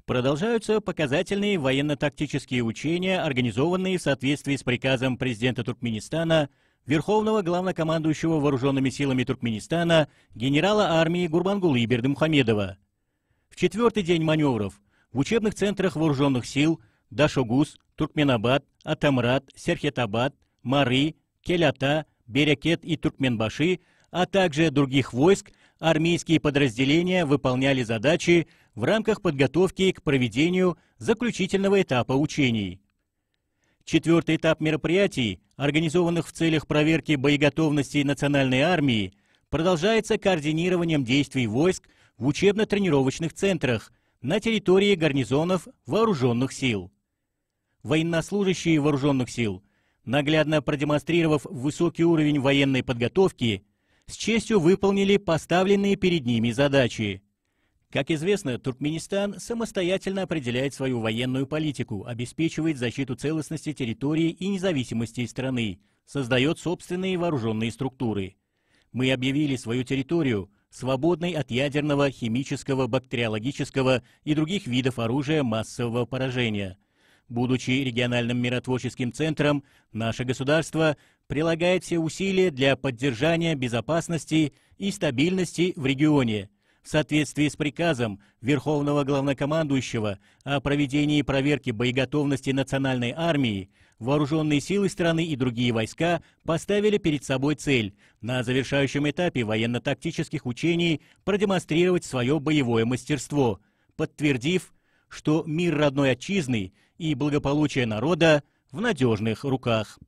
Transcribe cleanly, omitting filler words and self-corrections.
Продолжаются показательные военно-тактические учения, организованные в соответствии с приказом президента Туркменистана, Верховного главнокомандующего вооруженными силами Туркменистана, генерала армии Гурбангулы Бердымухамедова. В четвертый день маневров в учебных центрах вооруженных сил Дашогуз, Туркменабад, Атамрат, Серхетабад, Мары, Келята, Берекет и Туркменбаши, а также других войск, армейские подразделения выполняли задачи в рамках подготовки к проведению заключительного этапа учений. Четвертый этап мероприятий, организованных в целях проверки боеготовности национальной армии, продолжается координированием действий войск в учебно-тренировочных центрах на территории гарнизонов вооруженных сил. Военнослужащие вооруженных сил, наглядно продемонстрировав высокий уровень военной подготовки, с честью выполнили поставленные перед ними задачи. Как известно, Туркменистан самостоятельно определяет свою военную политику, обеспечивает защиту целостности территории и независимости страны, создает собственные вооруженные структуры. Мы объявили свою территорию свободной от ядерного, химического, бактериологического и других видов оружия массового поражения. Будучи региональным миротворческим центром, наше государство прилагает все усилия для поддержания безопасности и стабильности в регионе, в соответствии с приказом Верховного главнокомандующего о проведении проверки боеготовности национальной армии, вооруженные силы страны и другие войска поставили перед собой цель на завершающем этапе военно-тактических учений продемонстрировать свое боевое мастерство, подтвердив, что мир родной отчизны и благополучие народа в надежных руках.